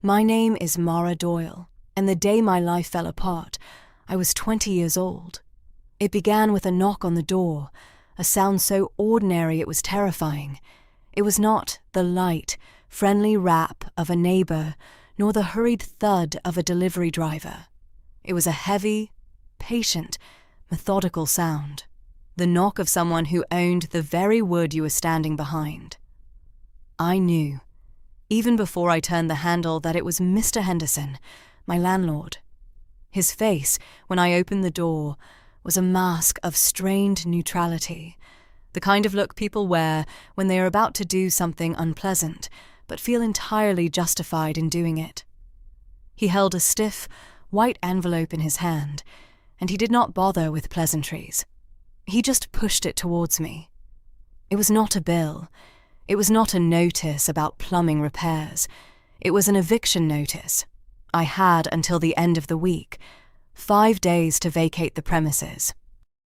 My name is Mara Doyle, and the day my life fell apart, I was 20 years old. It began with a knock on the door, a sound so ordinary it was terrifying. It was not the light, friendly rap of a neighbor, nor the hurried thud of a delivery driver. It was a heavy, patient, methodical sound, the knock of someone who owned the very wood you were standing behind. I knew, even before I turned the handle, that it was Mr. Henderson, my landlord. His face, when I opened the door, was a mask of strained neutrality, the kind of look people wear when they are about to do something unpleasant, but feel entirely justified in doing it. He held a stiff, white envelope in his hand, and he did not bother with pleasantries. He just pushed it towards me. It was not a bill. It was not a notice about plumbing repairs. It was an eviction notice. I had until the end of the week, 5 days to vacate the premises.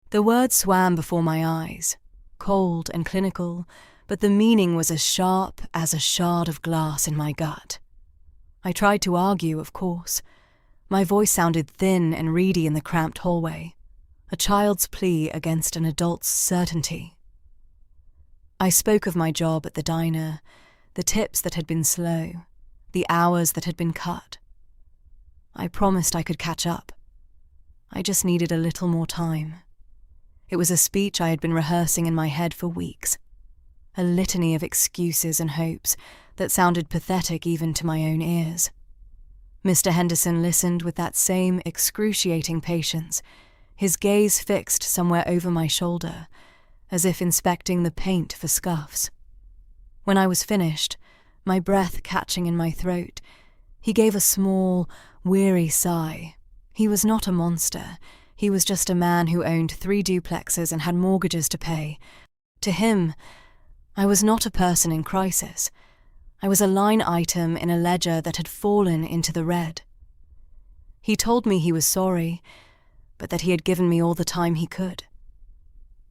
The words swam before my eyes, cold and clinical, but the meaning was as sharp as a shard of glass in my gut. I tried to argue, of course. My voice sounded thin and reedy in the cramped hallway, a child's plea against an adult's certainty. I spoke of my job at the diner, the tips that had been slow, the hours that had been cut. I promised I could catch up. I just needed a little more time. It was a speech I had been rehearsing in my head for weeks, a litany of excuses and hopes that sounded pathetic even to my own ears. Mr. Henderson listened with that same excruciating patience, his gaze fixed somewhere over my shoulder, as if inspecting the paint for scuffs. When I was finished, my breath catching in my throat, he gave a small, weary sigh. He was not a monster. He was just a man who owned 3 duplexes and had mortgages to pay. To him, I was not a person in crisis. I was a line item in a ledger that had fallen into the red. He told me he was sorry, but that he had given me all the time he could.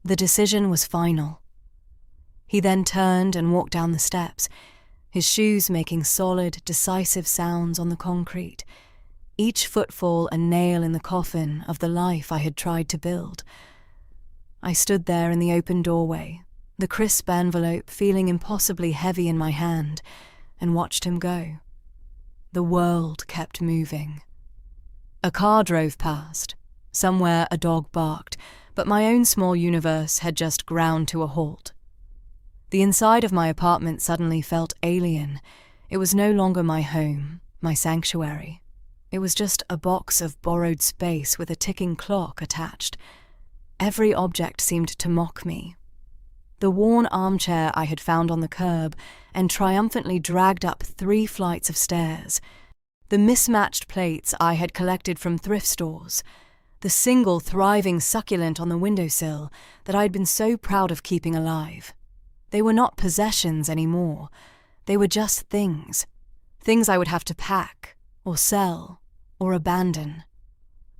The decision was final. He then turned and walked down the steps, his shoes making solid, decisive sounds on the concrete, each footfall a nail in the coffin of the life I had tried to build. I stood there in the open doorway, the crisp envelope feeling impossibly heavy in my hand, and watched him go. The world kept moving. A car drove past. Somewhere a dog barked, but my own small universe had just ground to a halt. The inside of my apartment suddenly felt alien. It was no longer my home, my sanctuary. It was just a box of borrowed space with a ticking clock attached. Every object seemed to mock me. The worn armchair I had found on the curb and triumphantly dragged up 3 flights of stairs. The mismatched plates I had collected from thrift stores. The single thriving succulent on the windowsill that I had been so proud of keeping alive. They were not possessions anymore. They were just things. Things I would have to pack, or sell, or abandon.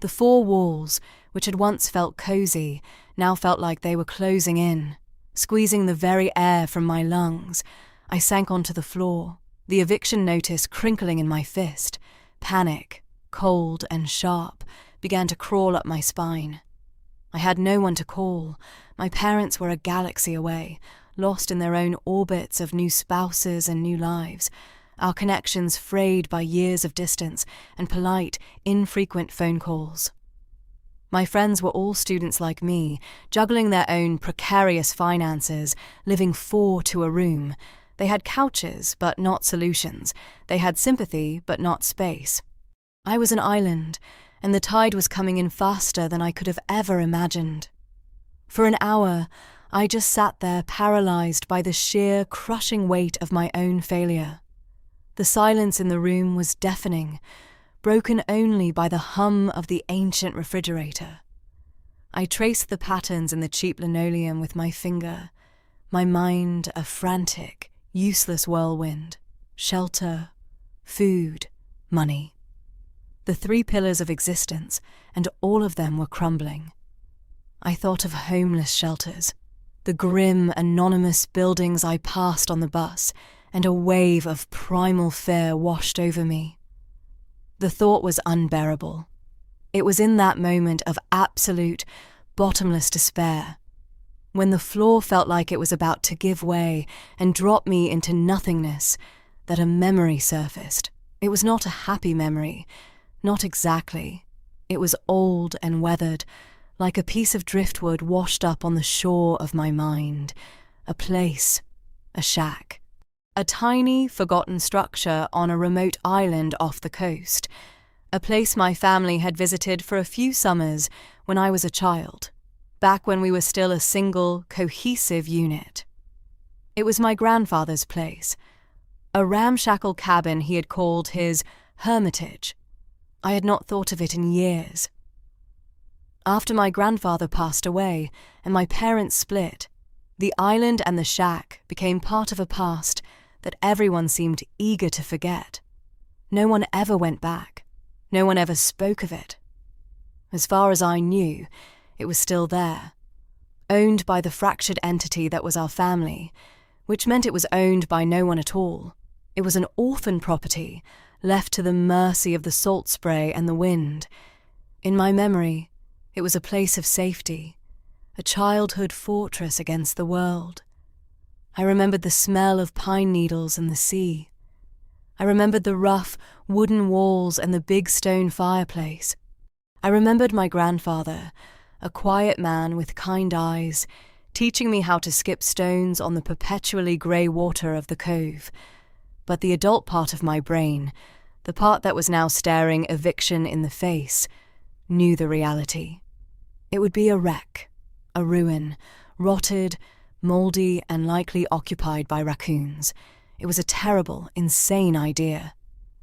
The 4 walls, which had once felt cozy, now felt like they were closing in, squeezing the very air from my lungs. I sank onto the floor, the eviction notice crinkling in my fist. Panic, cold and sharp, began to crawl up my spine. I had no one to call. My parents were a galaxy away, lost in their own orbits of new spouses and new lives, our connections frayed by years of distance and polite, infrequent phone calls. My friends were all students like me, juggling their own precarious finances, living 4 to a room. They had couches, but not solutions. They had sympathy, but not space. I was an island, and the tide was coming in faster than I could have ever imagined. For an hour, I just sat there paralyzed by the sheer, crushing weight of my own failure. The silence in the room was deafening, broken only by the hum of the ancient refrigerator. I traced the patterns in the cheap linoleum with my finger, my mind a frantic, useless whirlwind. Shelter, food, money. The 3 pillars of existence, and all of them were crumbling. I thought of homeless shelters, the grim, anonymous buildings I passed on the bus, and a wave of primal fear washed over me. The thought was unbearable. It was in that moment of absolute, bottomless despair, when the floor felt like it was about to give way and drop me into nothingness, that a memory surfaced. It was not a happy memory, not exactly. It was old and weathered, like a piece of driftwood washed up on the shore of my mind. A place, a shack. A tiny, forgotten structure on a remote island off the coast. A place my family had visited for a few summers when I was a child, back when we were still a single, cohesive unit. It was my grandfather's place, a ramshackle cabin he had called his hermitage. I had not thought of it in years. After my grandfather passed away and my parents split, the island and the shack became part of a past that everyone seemed eager to forget. No one ever went back. No one ever spoke of it. As far as I knew, it was still there, owned by the fractured entity that was our family, which meant it was owned by no one at all. It was an orphan property, left to the mercy of the salt spray and the wind. In my memory, it was a place of safety, a childhood fortress against the world. I remembered the smell of pine needles and the sea. I remembered the rough, wooden walls and the big stone fireplace. I remembered my grandfather, a quiet man with kind eyes, teaching me how to skip stones on the perpetually grey water of the cove. But the adult part of my brain, the part that was now staring eviction in the face, knew the reality. It would be a wreck, a ruin, rotted, mouldy, and likely occupied by raccoons. It was a terrible, insane idea.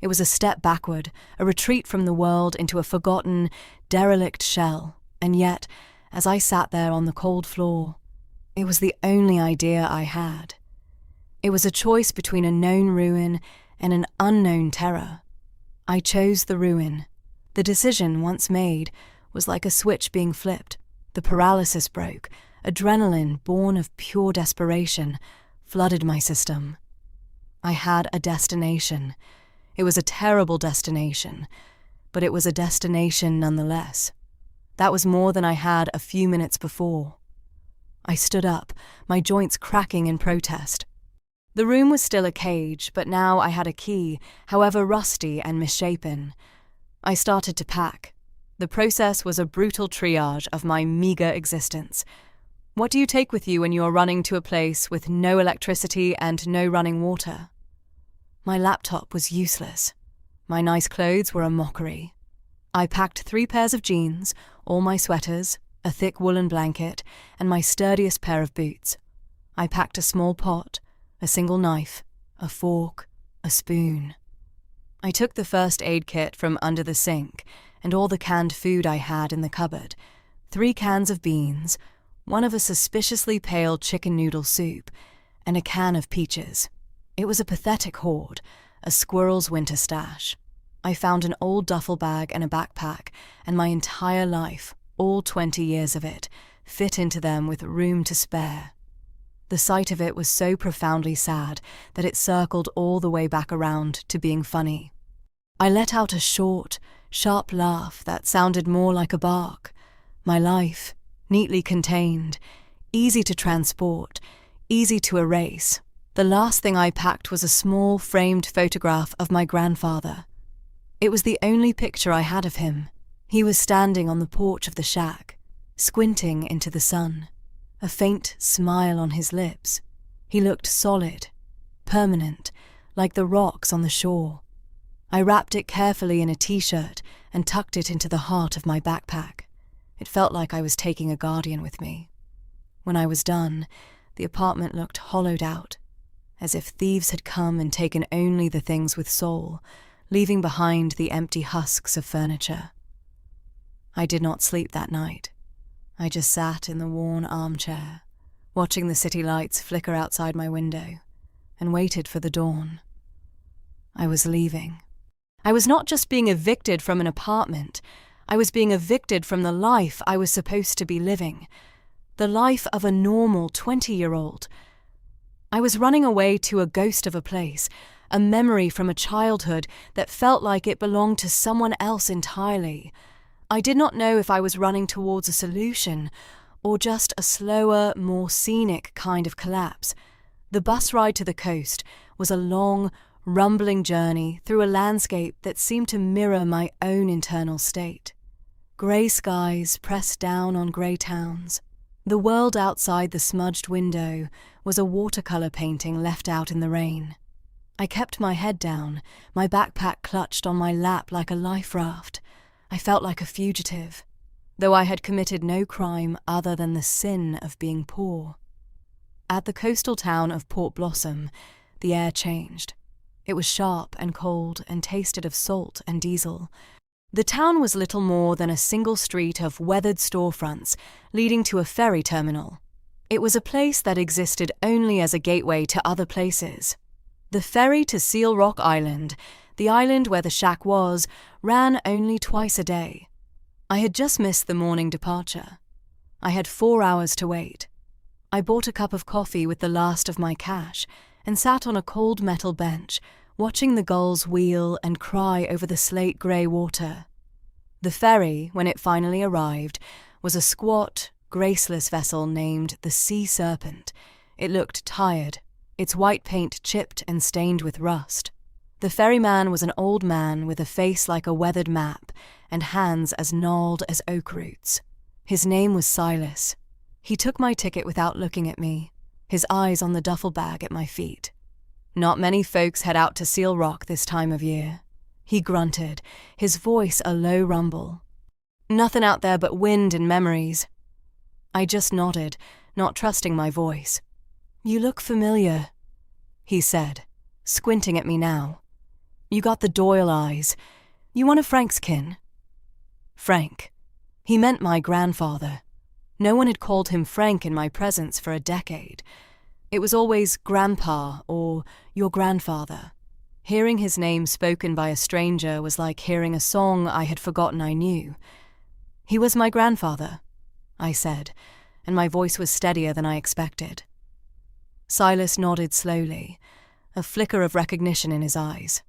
It was a step backward, a retreat from the world into a forgotten, derelict shell. And yet, as I sat there on the cold floor, it was the only idea I had. It was a choice between a known ruin and an unknown terror. I chose the ruin. The decision, once made, was like a switch being flipped. The paralysis broke. Adrenaline, born of pure desperation, flooded my system. I had a destination. It was a terrible destination, but it was a destination nonetheless. That was more than I had a few minutes before. I stood up, my joints cracking in protest. The room was still a cage, but now I had a key, however rusty and misshapen. I started to pack. The process was a brutal triage of my meager existence. What do you take with you when you are running to a place with no electricity and no running water? My laptop was useless. My nice clothes were a mockery. I packed 3 pairs of jeans, all my sweaters, a thick woolen blanket, and my sturdiest pair of boots. I packed a small pot, a single knife, a fork, a spoon. I took the first aid kit from under the sink and all the canned food I had in the cupboard, 3 cans of beans, one of a suspiciously pale chicken noodle soup, and a can of peaches. It was a pathetic hoard, a squirrel's winter stash. I found an old duffel bag and a backpack, and my entire life, all 20 years of it, fit into them with room to spare. The sight of it was so profoundly sad that it circled all the way back around to being funny. I let out a short, sharp laugh that sounded more like a bark. My life, neatly contained, easy to transport, easy to erase. The last thing I packed was a small framed photograph of my grandfather. It was the only picture I had of him. He was standing on the porch of the shack, squinting into the sun, a faint smile on his lips. He looked solid, permanent, like the rocks on the shore. I wrapped it carefully in a t-shirt and tucked it into the heart of my backpack. It felt like I was taking a guardian with me. When I was done, the apartment looked hollowed out, as if thieves had come and taken only the things with soul, leaving behind the empty husks of furniture. I did not sleep that night. I just sat in the worn armchair, watching the city lights flicker outside my window, and waited for the dawn. I was leaving. I was not just being evicted from an apartment. I was being evicted from the life I was supposed to be living, the life of a normal 20-year-old. I was running away to a ghost of a place, a memory from a childhood that felt like it belonged to someone else entirely. I did not know if I was running towards a solution or just a slower, more scenic kind of collapse. The bus ride to the coast was a long, rumbling journey through a landscape that seemed to mirror my own internal state. Grey skies pressed down on grey towns. The world outside the smudged window was a watercolour painting left out in the rain. I kept my head down, my backpack clutched on my lap like a life raft. I felt like a fugitive, though I had committed no crime other than the sin of being poor. At the coastal town of Port Blossom, the air changed. It was sharp and cold and tasted of salt and diesel. The town was little more than a single street of weathered storefronts leading to a ferry terminal. It was a place that existed only as a gateway to other places. The ferry to Seal Rock Island, the island where the shack was, ran only twice a day. I had just missed the morning departure. I had 4 hours to wait. I bought a cup of coffee with the last of my cash and sat on a cold metal bench, watching the gulls wheel and cry over the slate-grey water. The ferry, when it finally arrived, was a squat, graceless vessel named the Sea Serpent. It looked tired, its white paint chipped and stained with rust. The ferryman was an old man with a face like a weathered map and hands as gnarled as oak roots. His name was Silas. He took my ticket without looking at me, his eyes on the duffel bag at my feet. Not many folks head out to Seal Rock this time of year. He grunted, his voice a low rumble. Nothing out there but wind and memories. I just nodded, not trusting my voice. You look familiar, he said, squinting at me now. You got the Doyle eyes. You one of Frank's kin? Frank. He meant my grandfather. No one had called him Frank in my presence for a decade. It was always Grandpa or your grandfather. Hearing his name spoken by a stranger was like hearing a song I had forgotten I knew. He was my grandfather, I said, and my voice was steadier than I expected. Silas nodded slowly, a flicker of recognition in his eyes.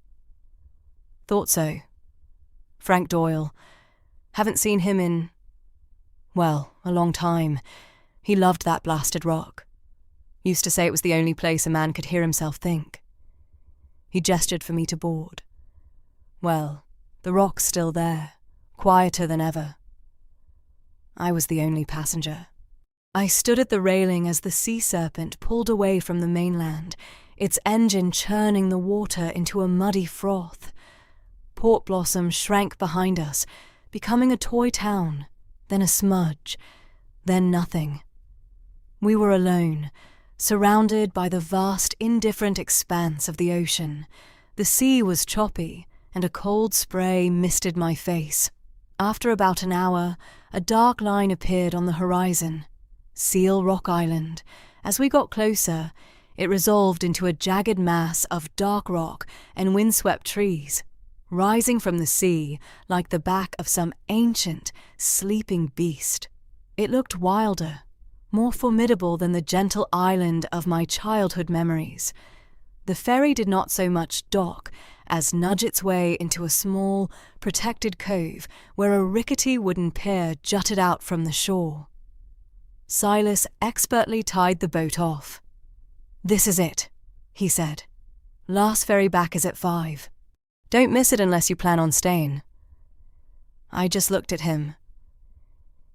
Thought so. Frank Doyle. Haven't seen him in, well, a long time. He loved that blasted rock. Used to say it was the only place a man could hear himself think. He gestured for me to board. Well, the rock's still there, quieter than ever. I was the only passenger. I stood at the railing as the Sea Serpent pulled away from the mainland, its engine churning the water into a muddy froth. Port Blossom shrank behind us, becoming a toy town, then a smudge, then nothing. We were alone, surrounded by the vast, indifferent expanse of the ocean. The sea was choppy, and a cold spray misted my face. After about an hour, a dark line appeared on the horizon. Seal Rock Island. As we got closer, it resolved into a jagged mass of dark rock and windswept trees, rising from the sea like the back of some ancient, sleeping beast. It looked wilder, more formidable than the gentle island of my childhood memories. The ferry did not so much dock as nudge its way into a small, protected cove where a rickety wooden pier jutted out from the shore. Silas expertly tied the boat off. "This is it," he said. "Last ferry back is at 5. Don't miss it unless you plan on staying." I just looked at him.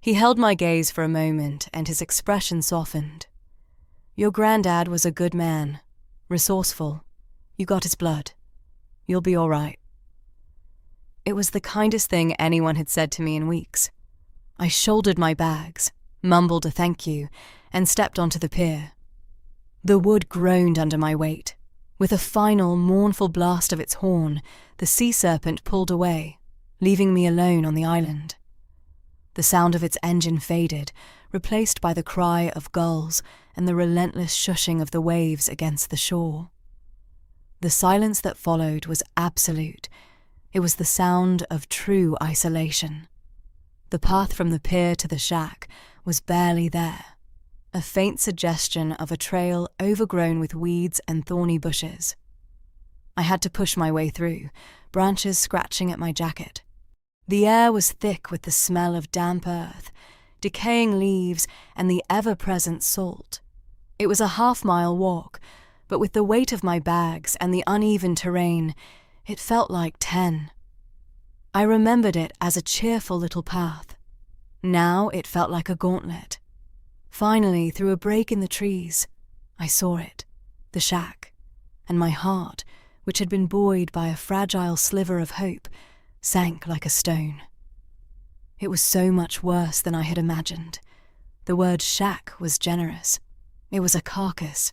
He held my gaze for a moment, and his expression softened. "Your granddad was a good man, resourceful. You got his blood. You'll be all right." It was the kindest thing anyone had said to me in weeks. I shouldered my bags, mumbled a thank you, and stepped onto the pier. The wood groaned under my weight. With a final, mournful blast of its horn, the Sea Serpent pulled away, leaving me alone on the island. The sound of its engine faded, replaced by the cry of gulls and the relentless shushing of the waves against the shore. The silence that followed was absolute. It was the sound of true isolation. The path from the pier to the shack was barely there. a faint suggestion of a trail overgrown with weeds and thorny bushes. I had to push my way through, branches scratching at my jacket. The air was thick with the smell of damp earth, decaying leaves, and the ever-present salt. It was a half-mile walk, but with the weight of my bags and the uneven terrain, it felt like 10. I remembered it as a cheerful little path. Now it felt like a gauntlet. Finally, through a break in the trees, I saw it, the shack, and my heart, which had been buoyed by a fragile sliver of hope, sank like a stone. It was so much worse than I had imagined. The word shack was generous. It was a carcass.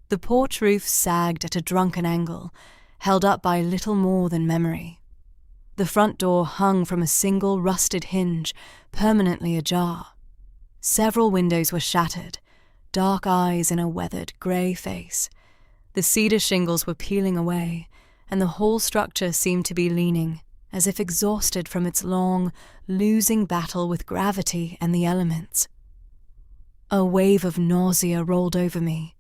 The porch roof sagged at a drunken angle, held up by little more than memory. The front door hung from a single rusted hinge, permanently ajar. Several windows were shattered, dark eyes in a weathered grey face. The cedar shingles were peeling away, and the whole structure seemed to be leaning, as if exhausted from its long, losing battle with gravity and the elements. A wave of nausea rolled over me.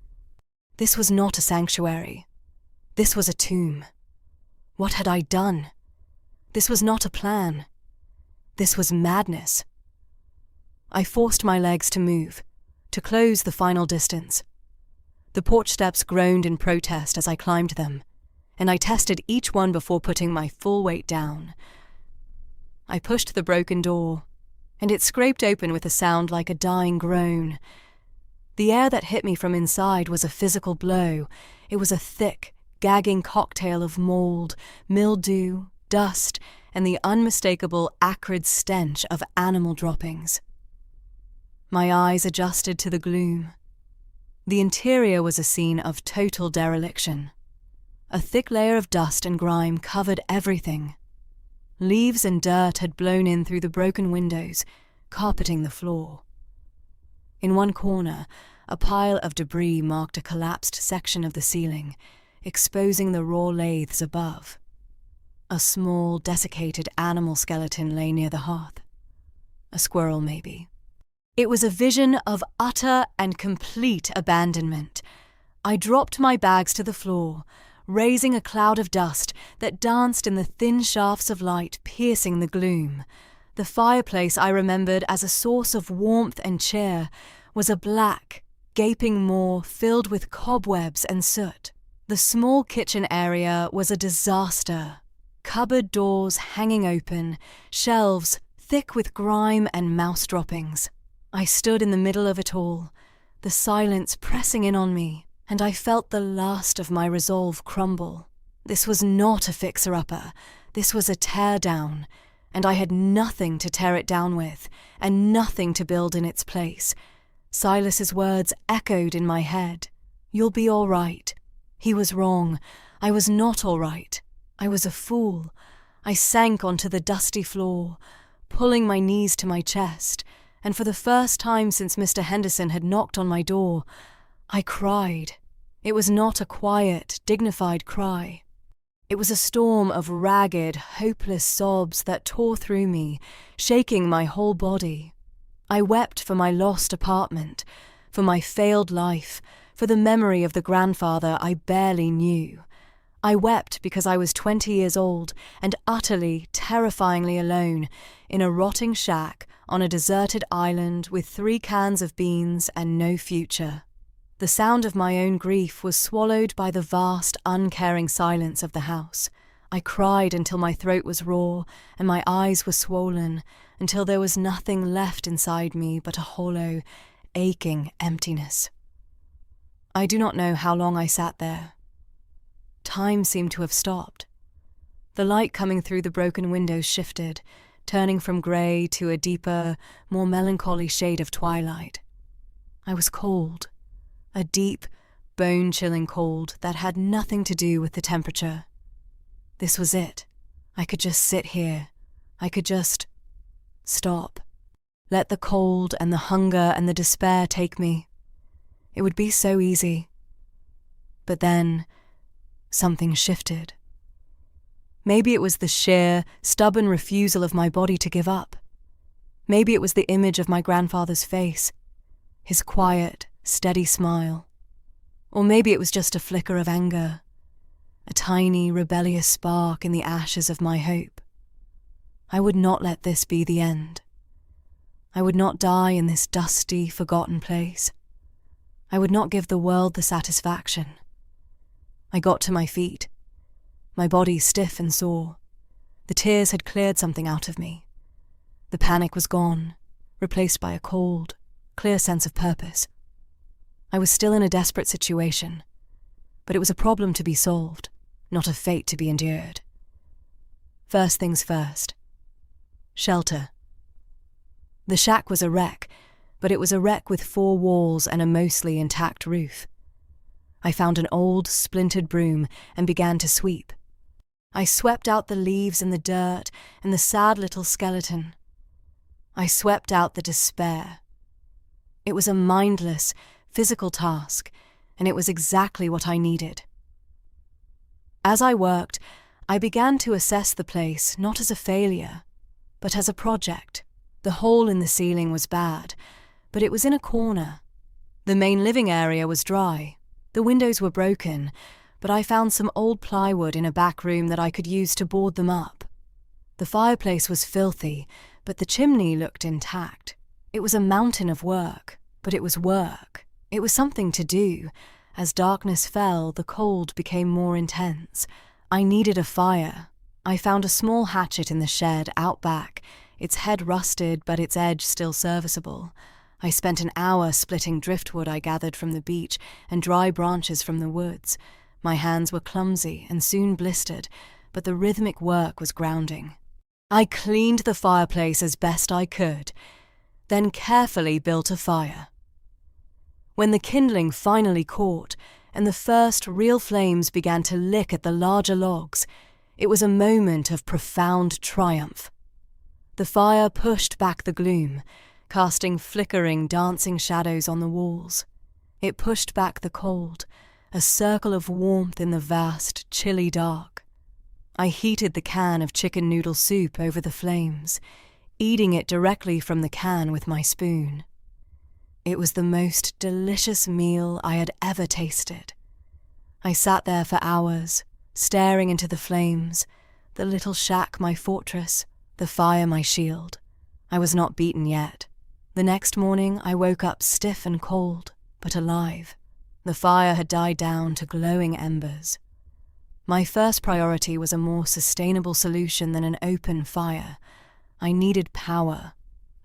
This was not a sanctuary. This was a tomb. What had I done? This was not a plan. This was madness. I forced my legs to move, to close the final distance. The porch steps groaned in protest as I climbed them, and I tested each one before putting my full weight down. I pushed the broken door, and it scraped open with a sound like a dying groan. The air that hit me from inside was a physical blow. It was a thick, gagging cocktail of mold, mildew, dust, and the unmistakable acrid stench of animal droppings. My eyes adjusted to the gloom. The interior was a scene of total dereliction. A thick layer of dust and grime covered everything. Leaves and dirt had blown in through the broken windows, carpeting the floor. In one corner, a pile of debris marked a collapsed section of the ceiling, exposing the raw lathes above. A small, desiccated animal skeleton lay near the hearth. A squirrel, maybe. It was a vision of utter and complete abandonment. I dropped my bags to the floor, raising a cloud of dust that danced in the thin shafts of light piercing the gloom. The fireplace I remembered as a source of warmth and cheer was a black, gaping maw filled with cobwebs and soot. The small kitchen area was a disaster. Cupboard doors hanging open, shelves thick with grime and mouse droppings. I stood in the middle of it all, the silence pressing in on me, and I felt the last of my resolve crumble. This was not a fixer-upper. This was a tear-down, and I had nothing to tear it down with, and nothing to build in its place. Silas's words echoed in my head. "You'll be all right." He was wrong. I was not all right. I was a fool. I sank onto the dusty floor, pulling my knees to my chest, and for the first time since Mr. Henderson had knocked on my door, I cried. It was not a quiet, dignified cry. It was a storm of ragged, hopeless sobs that tore through me, shaking my whole body. I wept for my lost apartment, for my failed life, for the memory of the grandfather I barely knew. I wept because I was 20 years old and utterly, terrifyingly alone in a rotting shack on a deserted island with 3 cans of beans and no future. The sound of my own grief was swallowed by the vast, uncaring silence of the house. I cried until my throat was raw and my eyes were swollen, until there was nothing left inside me but a hollow, aching emptiness. I do not know how long I sat there. Time seemed to have stopped. The light coming through the broken windows shifted, turning from grey to a deeper, more melancholy shade of twilight. I was cold, a deep, bone-chilling cold that had nothing to do with the temperature. This was it. I could just sit here. I could just stop. Let the cold and the hunger and the despair take me. It would be so easy. But then something shifted. Maybe it was the sheer, stubborn refusal of my body to give up. Maybe it was the image of my grandfather's face. his quiet, steady smile. Or maybe it was just a flicker of anger, a tiny, rebellious spark in the ashes of my hope. I would not let this be the end. I would not die in this dusty, forgotten place. I would not give the world the satisfaction. I got to my feet, my body stiff and sore. The tears had cleared something out of me. The panic was gone, replaced by a cold, clear sense of purpose. I was still in a desperate situation, but it was a problem to be solved, not a fate to be endured. First things first. Shelter. The shack was a wreck, but it was a wreck with 4 walls and a mostly intact roof. I found an old, splintered broom and began to sweep. I swept out the leaves and the dirt and the sad little skeleton. I swept out the despair. It was a mindless, physical task, and it was exactly what I needed. As I worked, I began to assess the place not as a failure, but as a project. The hole in the ceiling was bad, but it was in a corner. The main living area was dry. The windows were broken, but I found some old plywood in a back room that I could use to board them up. The fireplace was filthy, but the chimney looked intact. It was a mountain of work, but it was work. It was something to do. As darkness fell, the cold became more intense. I needed a fire. I found a small hatchet in the shed out back, its head rusted but its edge still serviceable. I spent an hour splitting driftwood I gathered from the beach and dry branches from the woods. My hands were clumsy and soon blistered, but the rhythmic work was grounding. I cleaned the fireplace as best I could, then carefully built a fire. When the kindling finally caught and the first real flames began to lick at the larger logs, it was a moment of profound triumph. The fire pushed back the gloom, casting flickering, dancing shadows on the walls. It pushed back the cold, a circle of warmth in the vast, chilly dark. I heated the can of chicken noodle soup over the flames, eating it directly from the can with my spoon. It was the most delicious meal I had ever tasted. I sat there for hours, staring into the flames, the little shack my fortress, the fire my shield. I was not beaten yet. The next morning I woke up stiff and cold, but alive. The fire had died down to glowing embers. My first priority was a more sustainable solution than an open fire. I needed power,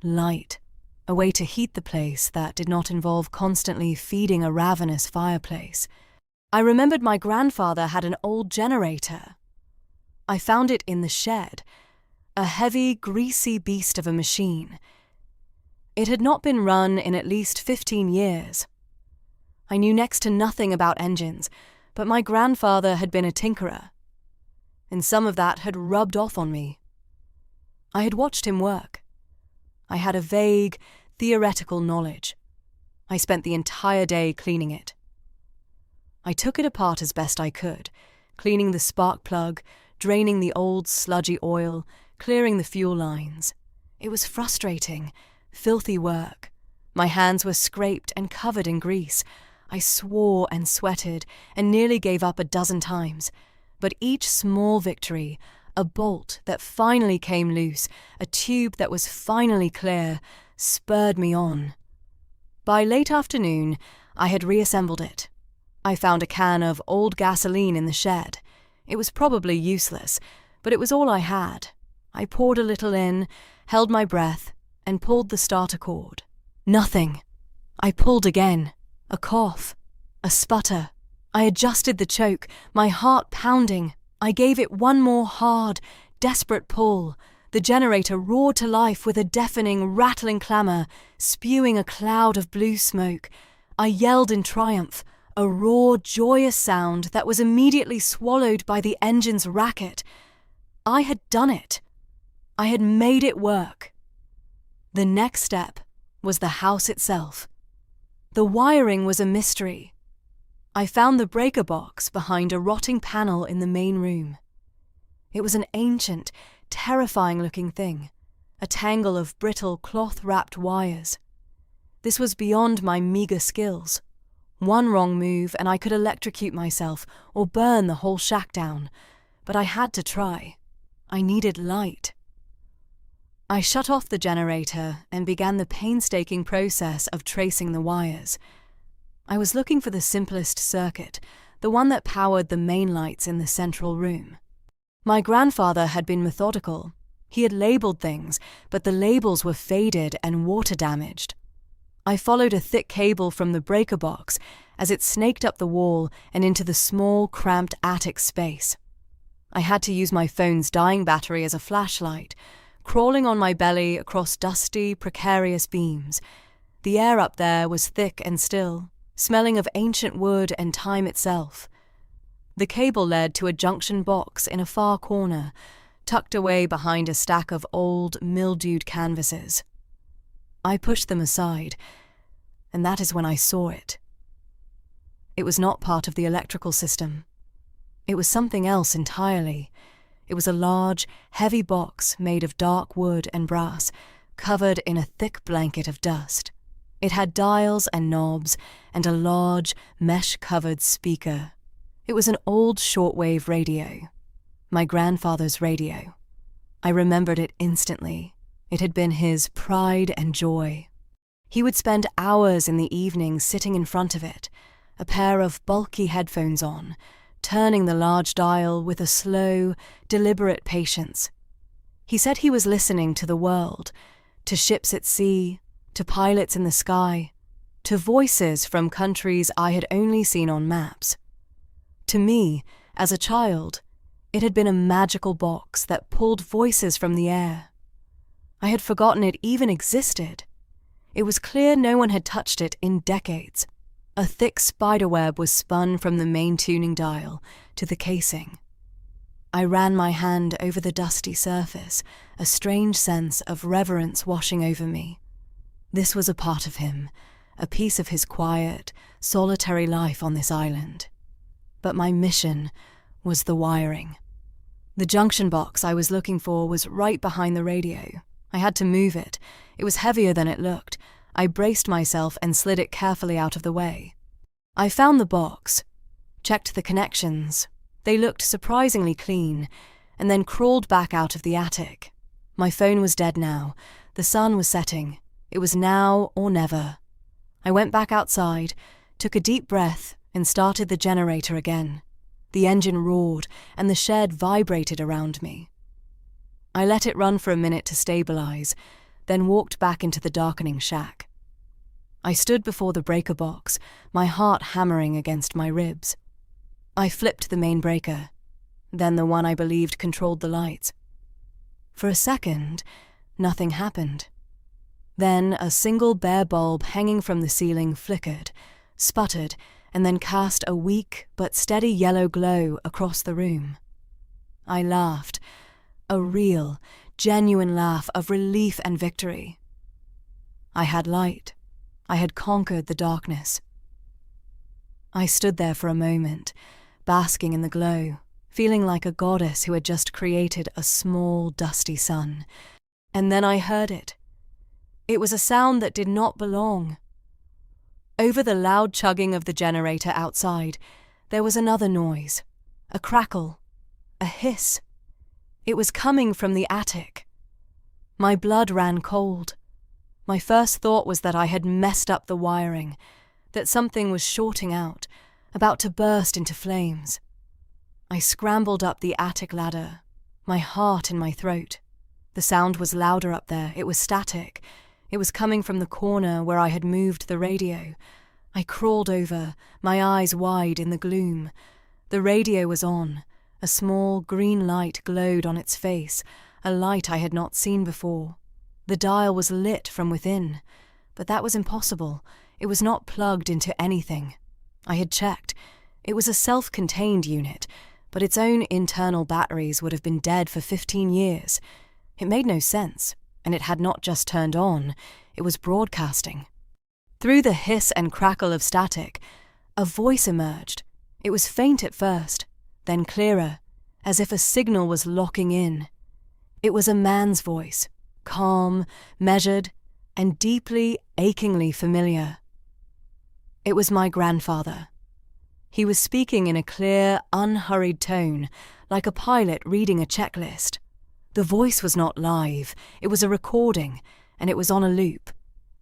light, a way to heat the place that did not involve constantly feeding a ravenous fireplace. I remembered my grandfather had an old generator. I found it in the shed, a heavy, greasy beast of a machine. It had not been run in at least 15 years. I knew next to nothing about engines, but my grandfather had been a tinkerer, and some of that had rubbed off on me. I had watched him work. I had a vague, theoretical knowledge. I spent the entire day cleaning it. I took it apart as best I could, cleaning the spark plug, draining the old sludgy oil, clearing the fuel lines. It was frustrating, filthy work. My hands were scraped and covered in grease. I swore and sweated and nearly gave up a dozen times. But each small victory, a bolt that finally came loose, a tube that was finally clear, spurred me on. By late afternoon, I had reassembled it. I found a can of old gasoline in the shed. It was probably useless, but it was all I had. I poured a little in, held my breath, and pulled the starter cord. Nothing. I pulled again. A cough. A sputter. I adjusted the choke, my heart pounding. I gave it one more hard, desperate pull. The generator roared to life with a deafening, rattling clamour, spewing a cloud of blue smoke. I yelled in triumph, a raw, joyous sound that was immediately swallowed by the engine's racket. I had done it. I had made it work. The next step was the house itself. The wiring was a mystery. I found the breaker box behind a rotting panel in the main room. It was an ancient, terrifying-looking thing, a tangle of brittle, cloth-wrapped wires. This was beyond my meager skills. One wrong move and I could electrocute myself or burn the whole shack down. But I had to try. I needed light. I shut off the generator and began the painstaking process of tracing the wires. I was looking for the simplest circuit, the one that powered the main lights in the central room. My grandfather had been methodical. He had labelled things, but the labels were faded and water-damaged. I followed a thick cable from the breaker box as it snaked up the wall and into the small, cramped attic space. I had to use my phone's dying battery as a flashlight, crawling on my belly across dusty, precarious beams. The air up there was thick and still, smelling of ancient wood and time itself. The cable led to a junction box in a far corner, tucked away behind a stack of old, mildewed canvases. I pushed them aside, and that is when I saw it. It was not part of the electrical system. It was something else entirely. It was a large, heavy box made of dark wood and brass, covered in a thick blanket of dust. It had dials and knobs and a large, mesh-covered speaker. It was an old shortwave radio. My grandfather's radio. I remembered it instantly. It had been his pride and joy. He would spend hours in the evening sitting in front of it, a pair of bulky headphones on, turning the large dial with a slow, deliberate patience. He said he was listening to the world, to ships at sea, to pilots in the sky, to voices from countries I had only seen on maps. To me, as a child, it had been a magical box that pulled voices from the air. I had forgotten it even existed. It was clear no one had touched it in decades. A thick spiderweb was spun from the main tuning dial to the casing. I ran my hand over the dusty surface, a strange sense of reverence washing over me. This was a part of him, a piece of his quiet, solitary life on this island. But my mission was the wiring. The junction box I was looking for was right behind the radio. I had to move it. It was heavier than it looked. I braced myself and slid it carefully out of the way. I found the box, checked the connections. They looked surprisingly clean, and then crawled back out of the attic. My phone was dead now. The sun was setting. It was now or never. I went back outside, took a deep breath, and started the generator again. The engine roared, and the shed vibrated around me. I let it run for a minute to stabilize, then walked back into the darkening shack. I stood before the breaker box, my heart hammering against my ribs. I flipped the main breaker, then the one I believed controlled the lights. For a second, nothing happened. Then a single bare bulb hanging from the ceiling flickered, sputtered, and then cast a weak but steady yellow glow across the room. I laughed, a real, genuine laugh of relief and victory. I had light. I had conquered the darkness. I stood there for a moment, basking in the glow, feeling like a goddess who had just created a small, dusty sun. And then I heard it. It was a sound that did not belong. Over the loud chugging of the generator outside, there was another noise, a crackle, a hiss. It was coming from the attic. My blood ran cold. My first thought was that I had messed up the wiring, that something was shorting out, about to burst into flames. I scrambled up the attic ladder, my heart in my throat. The sound was louder up there. It was static. It was coming from the corner where I had moved the radio. I crawled over, my eyes wide in the gloom. The radio was on. A small green light glowed on its face, a light I had not seen before. The dial was lit from within, but that was impossible. It was not plugged into anything. I had checked. It was a self-contained unit, but its own internal batteries would have been dead for 15 years. It made no sense, and it had not just turned on, it was broadcasting. Through the hiss and crackle of static, a voice emerged. It was faint at first, then clearer, as if a signal was locking in. It was a man's voice, calm, measured, and deeply, achingly familiar. It was my grandfather. He was speaking in a clear, unhurried tone, like a pilot reading a checklist. The voice was not live, it was a recording, and it was on a loop.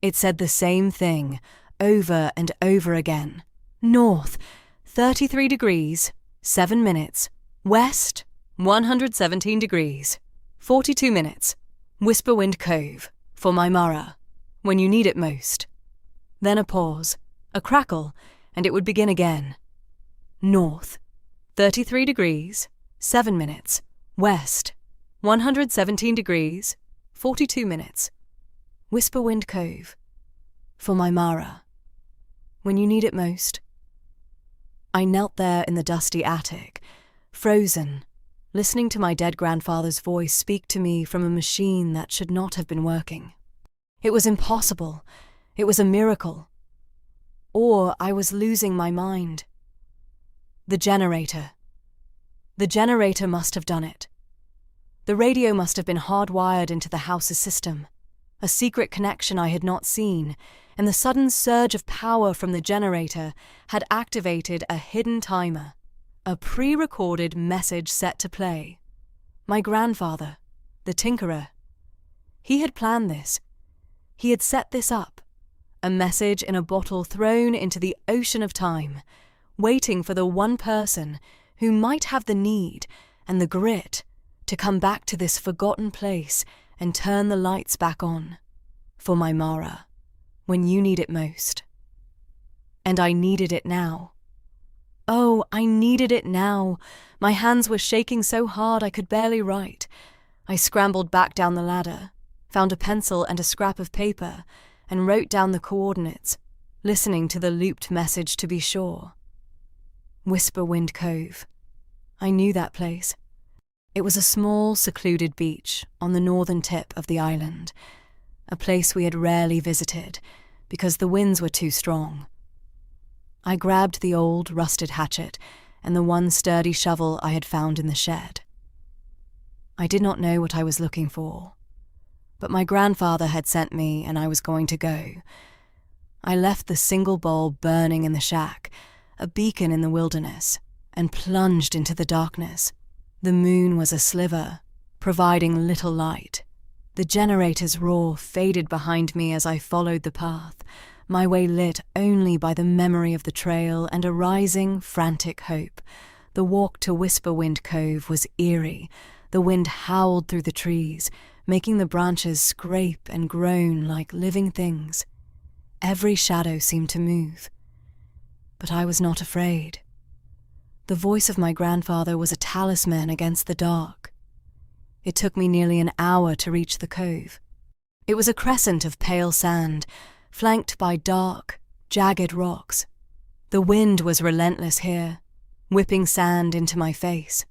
It said the same thing, over and over again. North, 33 degrees, 7 minutes. West, 117 degrees, 42 minutes. Whisperwind Cove, for my Mara, when you need it most. Then a pause, a crackle, and it would begin again. North, 33 degrees, 7 minutes. West, 117 degrees, 42 minutes. Whisperwind Cove, for my Mara, when you need it most. I knelt there in the dusty attic, frozen, listening to my dead grandfather's voice speak to me from a machine that should not have been working. It was impossible. It was a miracle. Or I was losing my mind. The generator. The generator must have done it. The radio must have been hardwired into the house's system, a secret connection I had not seen, and the sudden surge of power from the generator had activated a hidden timer, a pre-recorded message set to play. My grandfather, the tinkerer. He had planned this. He had set this up, a message in a bottle thrown into the ocean of time, waiting for the one person who might have the need and the grit to come back to this forgotten place and turn the lights back on, for my Mara, when you need it most. And I needed it now. Oh, I needed it now. My hands were shaking so hard I could barely write. I scrambled back down the ladder, found a pencil and a scrap of paper, and wrote down the coordinates, listening to the looped message to be sure. Whisperwind Cove. I knew that place. It was a small, secluded beach on the northern tip of the island, a place we had rarely visited because the winds were too strong. I grabbed the old, rusted hatchet and the one sturdy shovel I had found in the shed. I did not know what I was looking for, but my grandfather had sent me and I was going to go. I left the single bulb burning in the shack, a beacon in the wilderness, and plunged into the darkness. The moon was a sliver, providing little light. The generator's roar faded behind me as I followed the path, my way lit only by the memory of the trail and a rising, frantic hope. The walk to Whisperwind Cove was eerie. The wind howled through the trees, making the branches scrape and groan like living things. Every shadow seemed to move. But I was not afraid. The voice of my grandfather was a talisman against the dark. It took me nearly an hour to reach the cove. It was a crescent of pale sand, flanked by dark, jagged rocks. The wind was relentless here, whipping sand into my face.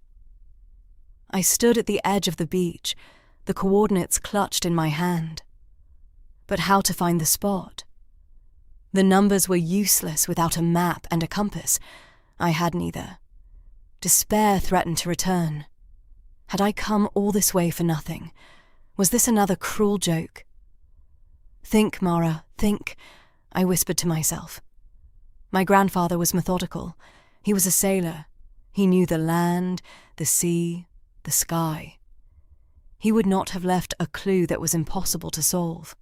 I stood at the edge of the beach, the coordinates clutched in my hand. But how to find the spot? The numbers were useless without a map and a compass. I had neither. Despair threatened to return. Had I come all this way for nothing? Was this another cruel joke? Think, Mara, think, I whispered to myself. My grandfather was methodical. He was a sailor. He knew the land, the sea, the sky. He would not have left a clue that was impossible to solve.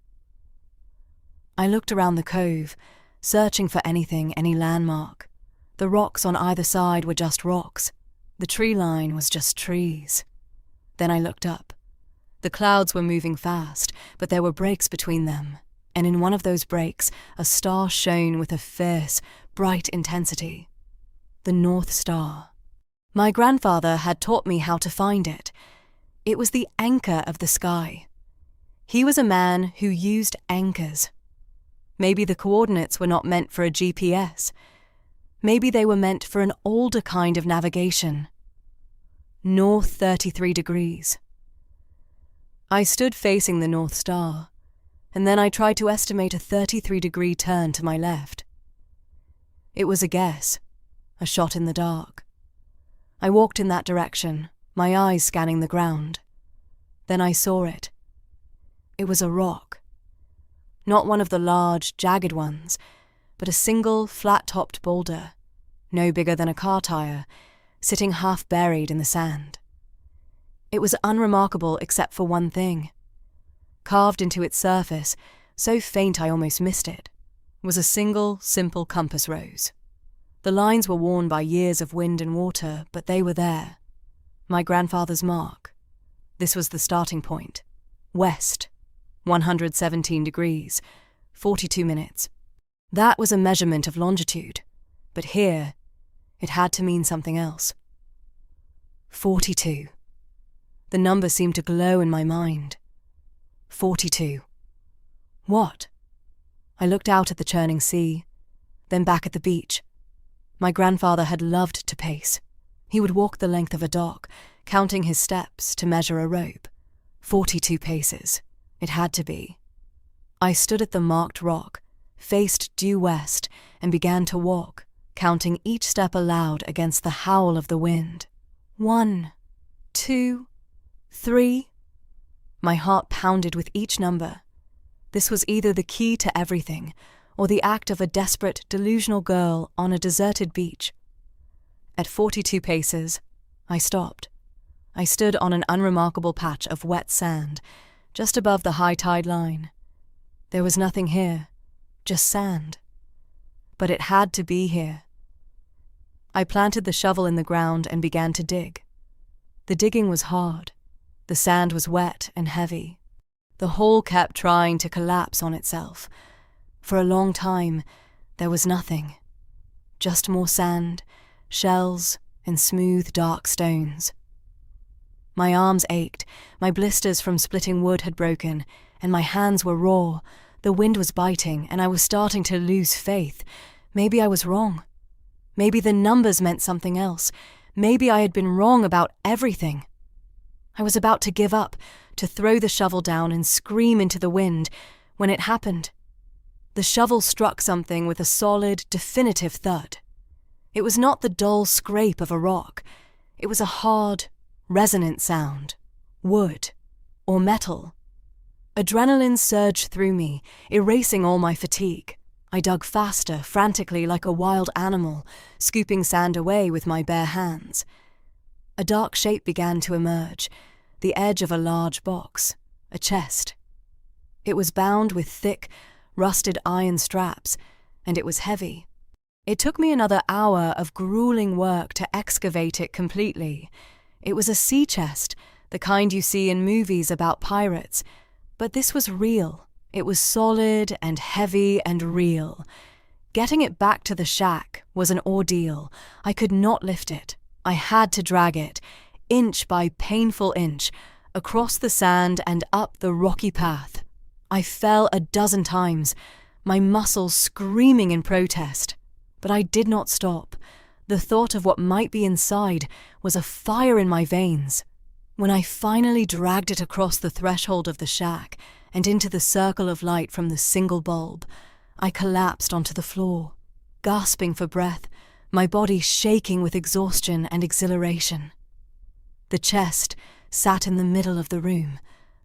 I looked around the cove, searching for anything, any landmark. The rocks on either side were just rocks. The tree line was just trees. Then I looked up. The clouds were moving fast, but there were breaks between them, and in one of those breaks, a star shone with a fierce, bright intensity. The North Star. My grandfather had taught me how to find it. It was the anchor of the sky. He was a man who used anchors. Maybe the coordinates were not meant for a GPS. Maybe they were meant for an older kind of navigation. North 33 degrees. I stood facing the North Star, and then I tried to estimate a 33-degree turn to my left. It was a guess, a shot in the dark. I walked in that direction, my eyes scanning the ground. Then I saw it. It was a rock. Not one of the large, jagged ones, but a single, flat-topped boulder, no bigger than a car tire, sitting half buried in the sand. It was unremarkable except for one thing. Carved into its surface, so faint I almost missed it, was a single, simple compass rose. The lines were worn by years of wind and water, but they were there. My grandfather's mark. This was the starting point. West, 117 degrees, 42 minutes. That was a measurement of longitude, but here, it had to mean something else. 42. The number seemed to glow in my mind. 42. What? I looked out at the churning sea, then back at the beach. My grandfather had loved to pace. He would walk the length of a dock, counting his steps to measure a rope. 42 paces. It had to be. I stood at the marked rock, faced due west, and began to walk, counting each step aloud against the howl of the wind. 1, 2, 3. My heart pounded with each number. This was either the key to everything, or the act of a desperate, delusional girl on a deserted beach. At 42 paces, I stopped. I stood on an unremarkable patch of wet sand, just above the high tide line. There was nothing here, just sand. But it had to be here. I planted the shovel in the ground and began to dig. The digging was hard. The sand was wet and heavy. The hole kept trying to collapse on itself. For a long time, there was nothing. Just more sand, shells, and smooth, dark stones. My arms ached, my blisters from splitting wood had broken, and my hands were raw. The wind was biting, and I was starting to lose faith. Maybe I was wrong. Maybe the numbers meant something else. Maybe I had been wrong about everything. I was about to give up, to throw the shovel down and scream into the wind, when it happened. The shovel struck something with a solid, definitive thud. It was not the dull scrape of a rock. It was a hard, resonant sound. Wood. Or metal. Adrenaline surged through me, erasing all my fatigue. I dug faster, frantically like a wild animal, scooping sand away with my bare hands. A dark shape began to emerge, the edge of a large box, a chest. It was bound with thick, rusted iron straps, and it was heavy. It took me another hour of grueling work to excavate it completely. It was a sea chest, the kind you see in movies about pirates, but this was real. It was solid and heavy and real. Getting it back to the shack was an ordeal. I could not lift it. I had to drag it, inch by painful inch, across the sand and up the rocky path. I fell a dozen times, my muscles screaming in protest. But I did not stop. The thought of what might be inside was a fire in my veins. When I finally dragged it across the threshold of the shack and into the circle of light from the single bulb, I collapsed onto the floor, gasping for breath, my body shaking with exhaustion and exhilaration. The chest sat in the middle of the room,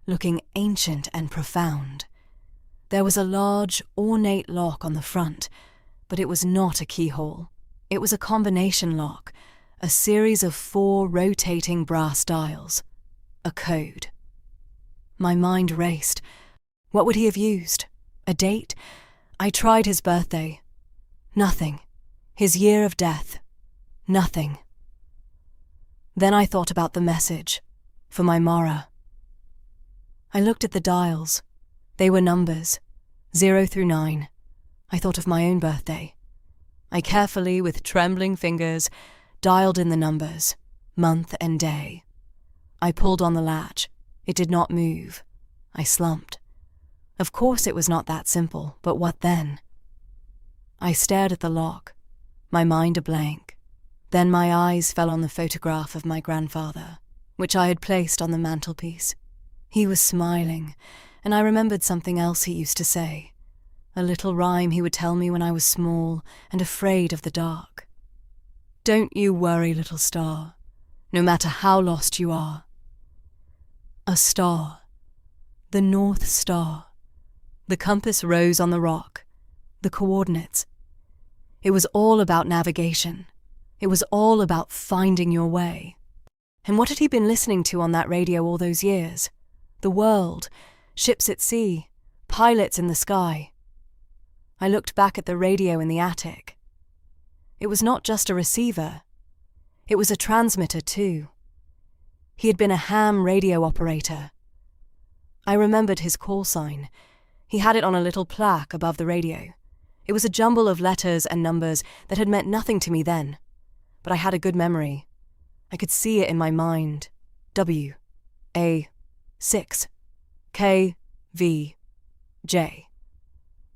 looking ancient and profound. There was a large, ornate lock on the front, but it was not a keyhole. It was a combination lock, a series of 4 rotating brass dials. A code. My mind raced. What would he have used? A date? I tried his birthday. Nothing. His year of death. Nothing. Then I thought about the message, for my Mara. I looked at the dials. They were numbers, 0 through 9. I thought of my own birthday. I carefully, with trembling fingers, dialed in the numbers, month and day. I pulled on the latch. It did not move. I slumped. Of course it was not that simple, but what then? I stared at the lock, my mind a blank. Then my eyes fell on the photograph of my grandfather, which I had placed on the mantelpiece. He was smiling, and I remembered something else he used to say, a little rhyme he would tell me when I was small and afraid of the dark. Don't you worry, little star, no matter how lost you are. A star, the North Star, The compass rose on the rock. The coordinates. It was all about navigation. It was all about finding your way. And what had he been listening to on that radio all those years? The world, ships at sea, pilots in the sky. I looked back at the radio in the attic. It was not just a receiver. It was a transmitter too. He had been a ham radio operator. I remembered his call sign. He had it on a little plaque above the radio. It was a jumble of letters and numbers that had meant nothing to me then, but I had a good memory. I could see it in my mind. W, A, 6, K, V, J.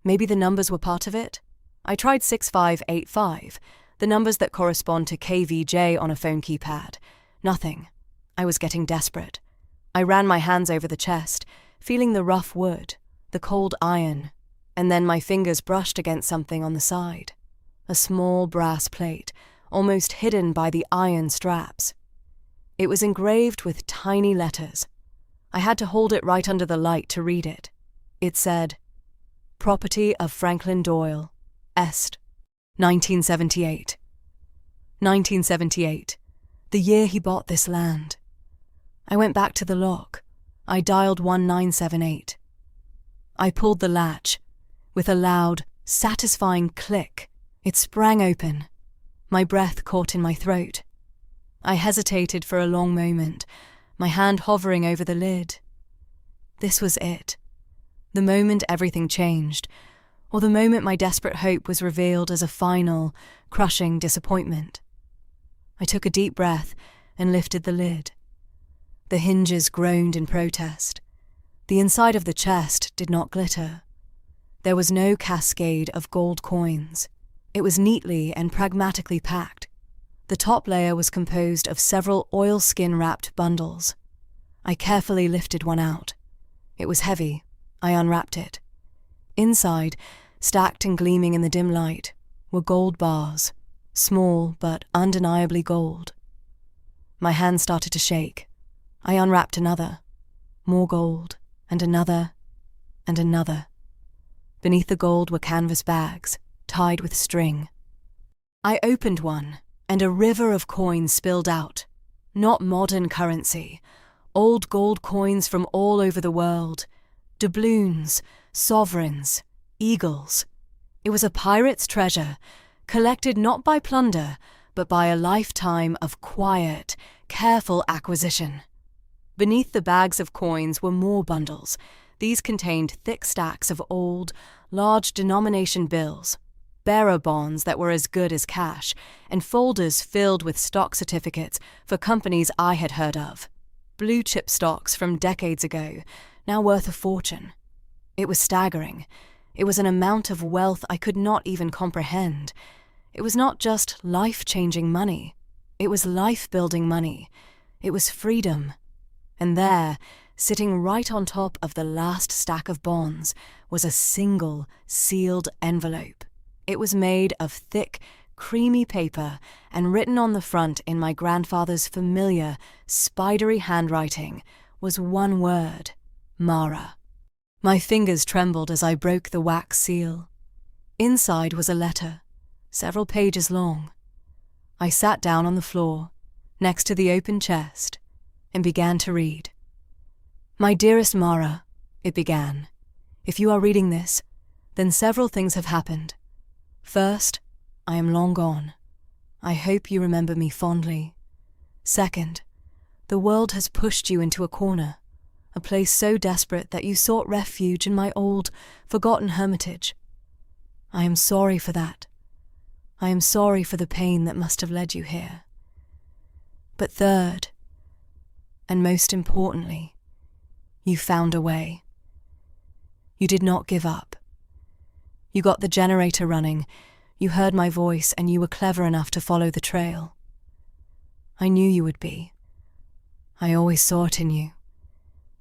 Maybe the numbers were part of it? I tried 6585, the numbers that correspond to KVJ on a phone keypad. Nothing. I was getting desperate. I ran my hands over the chest, feeling the rough wood, the cold iron, and then my fingers brushed against something on the side. A small brass plate, almost hidden by the iron straps. It was engraved with tiny letters. I had to hold it right under the light to read it. It said, "Property of Franklin Doyle, Est, 1978. 1978, the year he bought this land. I went back to the lock. I dialed 1978. I pulled the latch. With a loud, satisfying click, it sprang open. My breath caught in my throat. I hesitated for a long moment, my hand hovering over the lid. This was it. The moment everything changed, or the moment my desperate hope was revealed as a final, crushing disappointment. I took a deep breath and lifted the lid. The hinges groaned in protest. The inside of the chest did not glitter. There was no cascade of gold coins. It was neatly and pragmatically packed. The top layer was composed of several oilskin-wrapped bundles. I carefully lifted one out. It was heavy. I unwrapped it. Inside, stacked and gleaming in the dim light, were gold bars, small but undeniably gold. My hand started to shake. I unwrapped another. More gold, and another, and another. Beneath the gold were canvas bags, tied with string. I opened one, and a river of coins spilled out. Not modern currency, old gold coins from all over the world, doubloons, sovereigns, eagles. It was a pirate's treasure, collected not by plunder, but by a lifetime of quiet, careful acquisition. Beneath the bags of coins were more bundles. These contained thick stacks of old, large-denomination bills, bearer bonds that were as good as cash, and folders filled with stock certificates for companies I had heard of. Blue-chip stocks from decades ago, now worth a fortune. It was staggering. It was an amount of wealth I could not even comprehend. It was not just life-changing money. It was life-building money. It was freedom. And there, sitting right on top of the last stack of bonds, was a single, sealed envelope. It was made of thick, creamy paper and written on the front in my grandfather's familiar, spidery handwriting was one word, Mara. My fingers trembled as I broke the wax seal. Inside was a letter, several pages long. I sat down on the floor, next to the open chest, and began to read. "My dearest Mara," it began, "if you are reading this, then several things have happened. First, I am long gone. I hope you remember me fondly. Second, the world has pushed you into a corner, a place so desperate that you sought refuge in my old, forgotten hermitage. I am sorry for that. I am sorry for the pain that must have led you here. But third, and most importantly, you found a way. You did not give up. You got the generator running, you heard my voice, and you were clever enough to follow the trail. I knew you would be. I always saw it in you,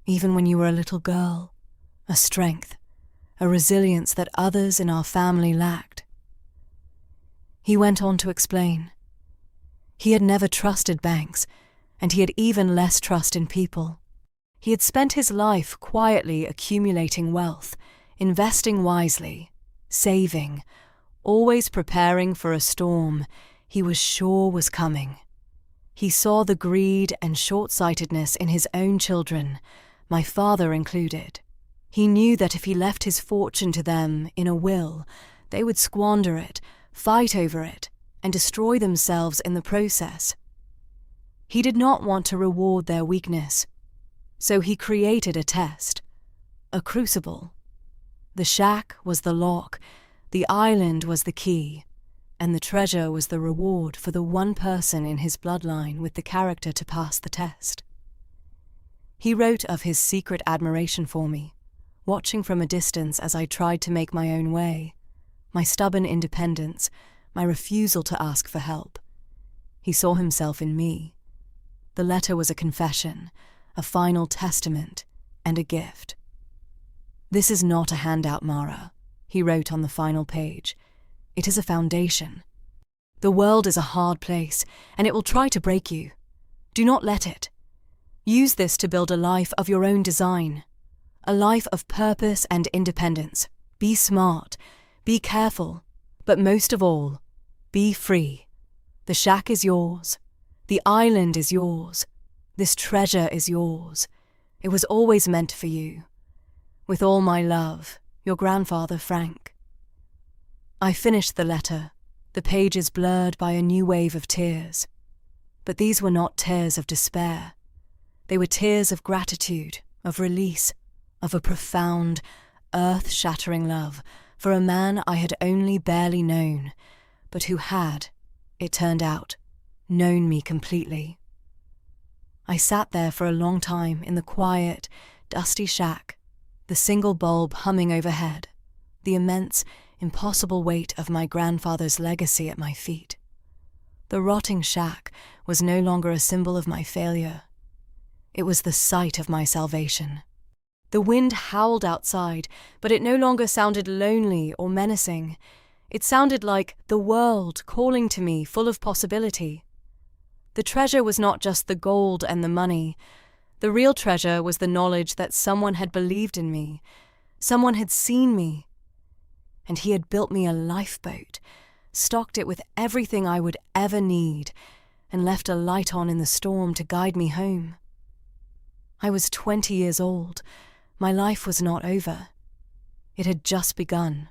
even when you were a little girl, a strength, a resilience that others in our family lacked." He went on to explain. He had never trusted banks, and he had even less trust in people. He had spent his life quietly accumulating wealth, investing wisely, saving, always preparing for a storm he was sure was coming. He saw the greed and short-sightedness in his own children, my father included. He knew that if he left his fortune to them in a will, they would squander it, fight over it, and destroy themselves in the process. He did not want to reward their weakness, so he created a test, a crucible. The shack was the lock, the island was the key, and the treasure was the reward for the one person in his bloodline with the character to pass the test. He wrote of his secret admiration for me, watching from a distance as I tried to make my own way, my stubborn independence, my refusal to ask for help. He saw himself in me. The letter was a confession, a final testament, and a gift. "This is not a handout, Mara," he wrote on the final page. "It is a foundation. The world is a hard place, and it will try to break you. Do not let it. Use this to build a life of your own design, a life of purpose and independence. Be smart, be careful, but most of all, be free. The shack is yours. The island is yours. This treasure is yours. It was always meant for you. With all my love, your grandfather, Frank." I finished the letter, the pages blurred by a new wave of tears. But these were not tears of despair. They were tears of gratitude, of release, of a profound, earth-shattering love for a man I had only barely known, but who had, it turned out, known me completely. I sat there for a long time in the quiet, dusty shack, the single bulb humming overhead, the immense, impossible weight of my grandfather's legacy at my feet. The rotting shack was no longer a symbol of my failure. It was the site of my salvation. The wind howled outside, but it no longer sounded lonely or menacing. It sounded like the world calling to me, full of possibility. The treasure was not just the gold and the money. The real treasure was the knowledge that someone had believed in me, someone had seen me, and he had built me a lifeboat, stocked it with everything I would ever need, and left a light on in the storm to guide me home. I was 20 years old. My life was not over. It had just begun.